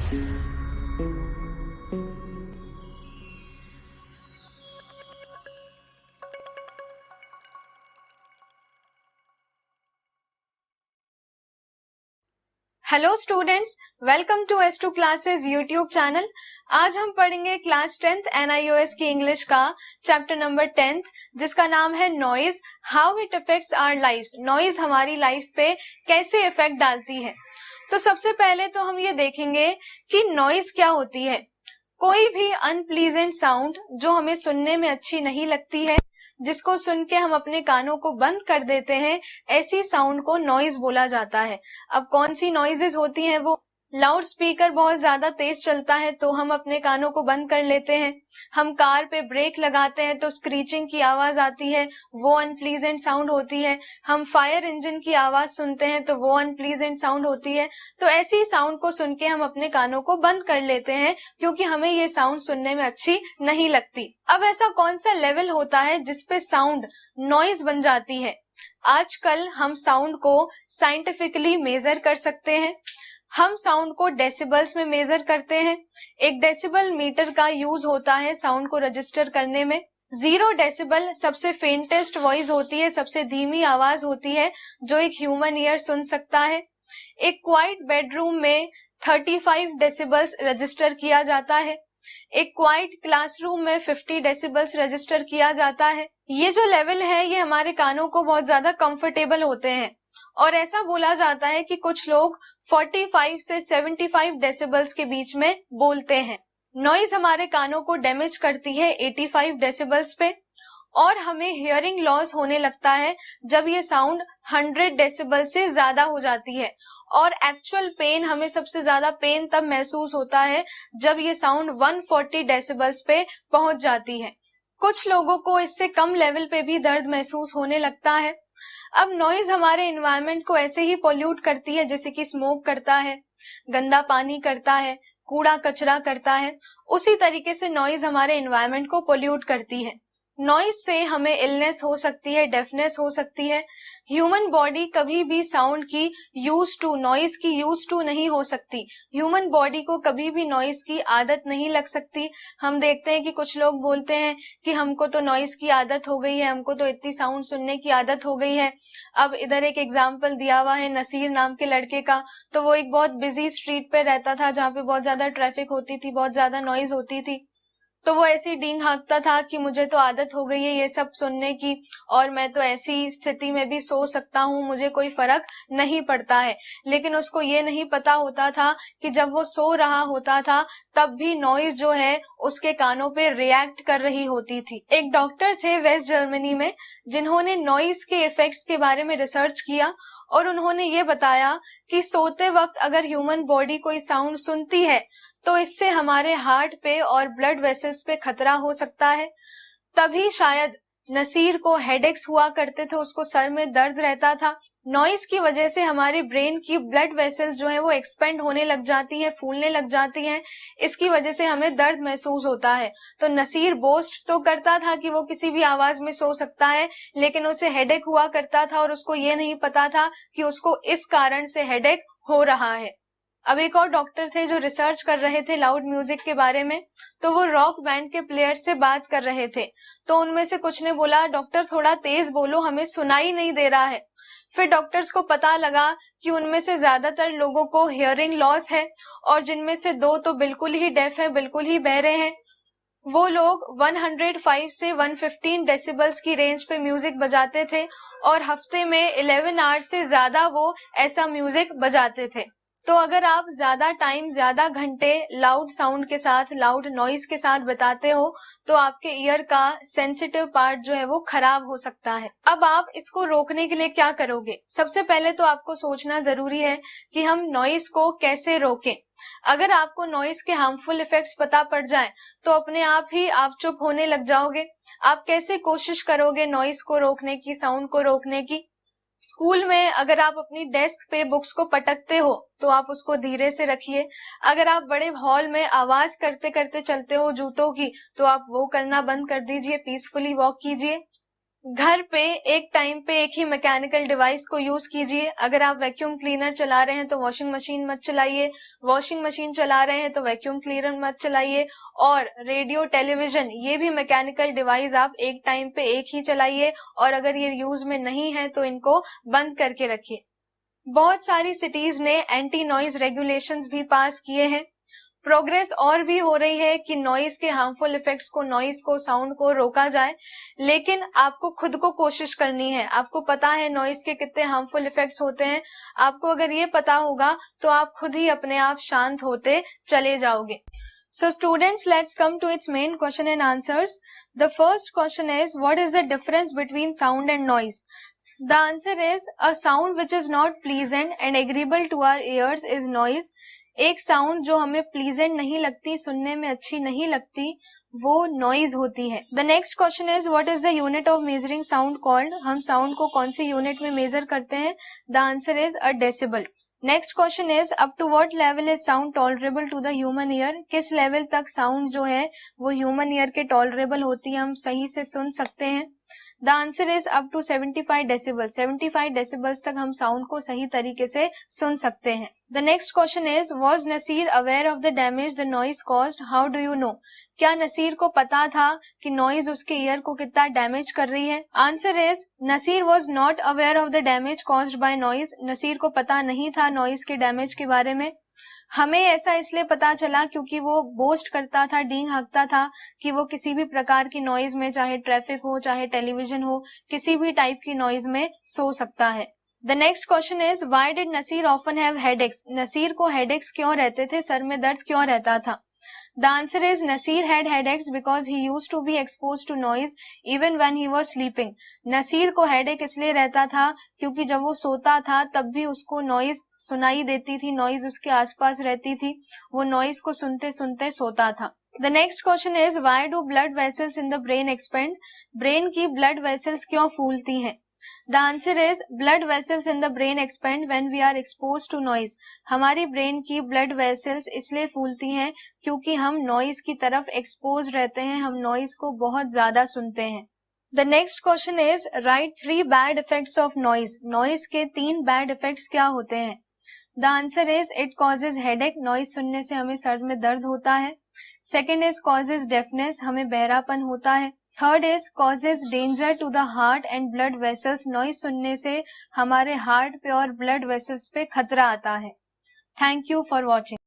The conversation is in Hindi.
Hello students, welcome to S2 classes YouTube channel. आज हम पढ़ेंगे क्लास 10th NIOS की इंग्लिश का चैप्टर नंबर 10th, जिसका नाम है noise, how it affects our lives. Noise हमारी लाइफ पे कैसे इफेक्ट डालती है। तो सबसे पहले तो हम ये देखेंगे कि नॉइज क्या होती है। कोई भी अनप्लीजेंट साउंड जो हमें सुनने में अच्छी नहीं लगती है, जिसको सुन के हम अपने कानों को बंद कर देते हैं, ऐसी साउंड को नॉइज बोला जाता है। अब कौन सी नॉइजेस होती हैं वो? लाउड स्पीकर बहुत ज्यादा तेज चलता है तो हम अपने कानों को बंद कर लेते हैं। हम कार पे ब्रेक लगाते हैं तो स्क्रीचिंग की आवाज आती है, वो अनप्लीजेंट साउंड होती है। हम फायर इंजन की आवाज सुनते हैं तो वो अनप्लीजेंट साउंड होती है। तो ऐसी साउंड को सुन के हम अपने कानों को बंद कर लेते हैं, क्योंकि हमें ये साउंड सुनने में अच्छी नहीं लगती। अब ऐसा कौन सा लेवल होता है जिसपे साउंड नॉइज बन जाती है? आजकल हम साउंड को साइंटिफिकली मेजर कर सकते हैं। हम साउंड को डेसिबल्स में मेजर करते हैं। एक डेसिबल मीटर का यूज होता है साउंड को रजिस्टर करने में। 0 डेसिबल सबसे फेंटेस्ट वॉइस होती है, सबसे धीमी आवाज होती है जो एक ह्यूमन ईयर सुन सकता है। एक क्वाइट बेडरूम में 35 डेसिबल्स रजिस्टर किया जाता है। एक क्वाइट क्लासरूम में 50 डेसिबल्स रजिस्टर किया जाता है। ये जो लेवल है ये हमारे कानों को बहुत ज्यादा कंफर्टेबल होते हैं, और ऐसा बोला जाता है कि कुछ लोग 45 से 75 डेसिबल्स के बीच में बोलते हैं। नॉइज हमारे कानों को डैमेज करती है 85 डेसिबल्स पे, और हमें हियरिंग लॉस होने लगता है जब ये साउंड 100 डेसिबल से ज्यादा हो जाती है। और एक्चुअल पेन, हमें सबसे ज्यादा पेन तब महसूस होता है जब ये साउंड 140 डेसिबल्स पे पहुंच जाती है। कुछ लोगों को इससे कम लेवल पे भी दर्द महसूस होने लगता है। अब नॉइज हमारे एनवायरनमेंट को ऐसे ही पोल्यूट करती है जैसे कि स्मोक करता है, गंदा पानी करता है, कूड़ा कचरा करता है। उसी तरीके से नॉइज हमारे एनवायरनमेंट को पोल्यूट करती है। नॉइज से हमें इलनेस हो सकती है, डेफनेस हो सकती है। ह्यूमन बॉडी कभी भी साउंड की यूज टू, नॉइज की यूज टू नहीं हो सकती। ह्यूमन बॉडी को कभी भी नॉइज की आदत नहीं लग सकती। हम देखते हैं कि कुछ लोग बोलते हैं कि हमको तो नॉइज की आदत हो गई है, हमको तो इतनी साउंड सुनने की आदत हो गई है। अब इधर एक एग्जाम्पल दिया हुआ है नसीर नाम के लड़के का। तो वो एक बहुत बिजी स्ट्रीट पे रहता था जहाँ पे बहुत ज्यादा ट्रैफिक होती थी, बहुत ज्यादा नॉइज होती थी। तो वो ऐसी डींग हाँकता था कि मुझे तो आदत हो गई है ये सब सुनने की, और मैं तो ऐसी स्थिति में भी सो सकता हूँ, मुझे कोई फर्क नहीं पड़ता है। लेकिन उसको ये नहीं पता होता था कि जब वो सो रहा होता था तब भी नॉइज जो है उसके कानों पे रिएक्ट कर रही होती थी। एक डॉक्टर थे वेस्ट जर्मनी में, जिन्होंने नॉइज के इफेक्ट्स के बारे में रिसर्च किया, और उन्होंने ये बताया कि सोते वक्त अगर ह्यूमन बॉडी कोई साउंड सुनती है तो इससे हमारे हार्ट पे और ब्लड वेसल्स पे खतरा हो सकता है। तभी शायद नसीर को हेडेक्स हुआ करते थे, उसको सर में दर्द रहता था। नॉइज की वजह से हमारे ब्रेन की ब्लड वेसल्स जो है वो एक्सपेंड होने लग जाती है, फूलने लग जाती हैं। इसकी वजह से हमें दर्द महसूस होता है। तो नसीर बोस्ट तो करता था कि वो किसी भी आवाज में सो सकता है, लेकिन उसे हेडेक हुआ करता था और उसको ये नहीं पता था कि उसको इस कारण से हेडेक हो रहा है। अब एक और डॉक्टर थे जो रिसर्च कर रहे थे लाउड म्यूजिक के बारे में। तो वो रॉक बैंड के प्लेयर्स से बात कर रहे थे। तो उनमें से कुछ ने बोला, डॉक्टर थोड़ा तेज बोलो, हमें सुनाई नहीं दे रहा है। फिर डॉक्टर्स को पता लगा कि उनमें से ज्यादातर लोगों को हियरिंग लॉस है, और जिनमें से 2 तो बिल्कुल ही डेफ है, बिल्कुल ही बहरे हैं। वो लोग 105 से 115 डेसिबल्स की रेंज पे म्यूजिक बजाते थे, और हफ्ते में 11 आवर्स से ज्यादा वो ऐसा म्यूजिक बजाते थे। तो अगर आप ज्यादा टाइम, ज्यादा घंटे लाउड साउंड के साथ, लाउड नॉइज के साथ बिताते हो, तो आपके ईयर का सेंसिटिव पार्ट जो है वो खराब हो सकता है। अब आप इसको रोकने के लिए क्या करोगे? सबसे पहले तो आपको सोचना जरूरी है कि हम नॉइज को कैसे रोकें। अगर आपको नॉइज के हार्मफुल इफेक्ट्स पता पड़ जाएं, तो अपने आप ही आप चुप होने लग जाओगे। आप कैसे कोशिश करोगे नॉइज को रोकने की, साउंड को रोकने की? स्कूल में अगर आप अपनी डेस्क पे बुक्स को पटकते हो तो आप उसको धीरे से रखिए। अगर आप बड़े हॉल में आवाज करते करते चलते हो जूतों की, तो आप वो करना बंद कर दीजिए, पीसफुली वॉक कीजिए। घर पे एक टाइम पे एक ही मैकेनिकल डिवाइस को यूज कीजिए। अगर आप वैक्यूम क्लीनर चला रहे हैं तो वॉशिंग मशीन मत चलाइए, वॉशिंग मशीन चला रहे हैं तो वैक्यूम क्लीनर मत चलाइए, और रेडियो, टेलीविजन, ये भी मैकेनिकल डिवाइस आप एक टाइम पे एक ही चलाइए, और अगर ये यूज में नहीं है तो इनको बंद करके रखिए। बहुत सारी सिटीज ने एंटी नॉइज रेगुलेशंस भी पास किए हैं। प्रोग्रेस और भी हो रही है कि नॉइज के हार्मफुल इफेक्ट्स को, नॉइज को, साउंड को रोका जाए, लेकिन आपको खुद को कोशिश करनी है। आपको पता है नॉइज के कितने हार्मफुल इफेक्ट्स होते हैं। आपको अगर ये पता होगा तो आप खुद ही अपने आप शांत होते चले जाओगे। So students, let's come to its main question and answers. The first question is, what is the difference between sound and noise? The answer is, a sound which is not pleasant and agreeable to our ears is noise. एक साउंड जो हमें प्लीजेंट नहीं लगती, सुनने में अच्छी नहीं लगती, वो नॉइज होती है। The next question is, what is the unit of measuring sound called? हम साउंड को कौन सी यूनिट में मेजर करते हैं? The answer is a decibel. Next question is, up to what level is sound tolerable to the human ear? किस लेवल तक साउंड जो है वो ह्यूमन ईयर के टॉलरेबल होती है, हम सही से सुन सकते हैं? The answer is up to 75 decibel. 75 decibels तक हम साउंड को सही तरीके से सुन सकते हैं। The next question is, was Naseer aware of the damage the noise caused? How do you know? क्या नसीर को पता था कि नॉइज उसके ईयर को कितना डैमेज कर रही है? Answer is, Naseer was not aware of the damage caused by noise. Naseer को पता नहीं था नॉइज के डैमेज के बारे में। हमें ऐसा इसलिए पता चला क्योंकि वो बोस्ट करता था, डींग हाँकता था कि वो किसी भी प्रकार की नॉइज में, चाहे ट्रैफिक हो, चाहे टेलीविजन हो, किसी भी टाइप की नॉइज में सो सकता है। The next question is, why did Naseer often have headaches? Naseer को हेडेक्स क्यों रहते थे, सर में दर्द क्यों रहता था? The answer is, Nasir had headaches because he used to be exposed to noise even when he was sleeping. Naseer को हेडेक इसलिए रहता था क्योंकि जब वो सोता था तब भी उसको नॉइज सुनाई देती थी, नॉइज उसके आसपास रहती थी, वो नॉइज को सुनते सुनते सोता था। The next question is, why do blood vessels in the brain expand? Brain की ब्लड वेसल्स क्यों फूलती हैं? The answer is, blood vessels in the brain expand when we are exposed to noise. हमारी ब्रेन की ब्लड वेसल्स इसलिए फूलती हैं क्योंकि हम नॉइज की तरफ एक्सपोज रहते हैं, हम नॉइज को बहुत ज्यादा सुनते हैं। The next question is, write 3 bad effects of noise. Noise के 3 बैड इफेक्ट्स क्या होते हैं? The answer is, it causes headache. Noise सुनने से हमें सर में दर्द होता है। Second is causes deafness. हमें बहरापन होता है। Third is causes danger to the heart and blood vessels. Noise सुनने से हमारे हार्ट पे और ब्लड वेसल्स पे खतरा आता है। Thank you for watching.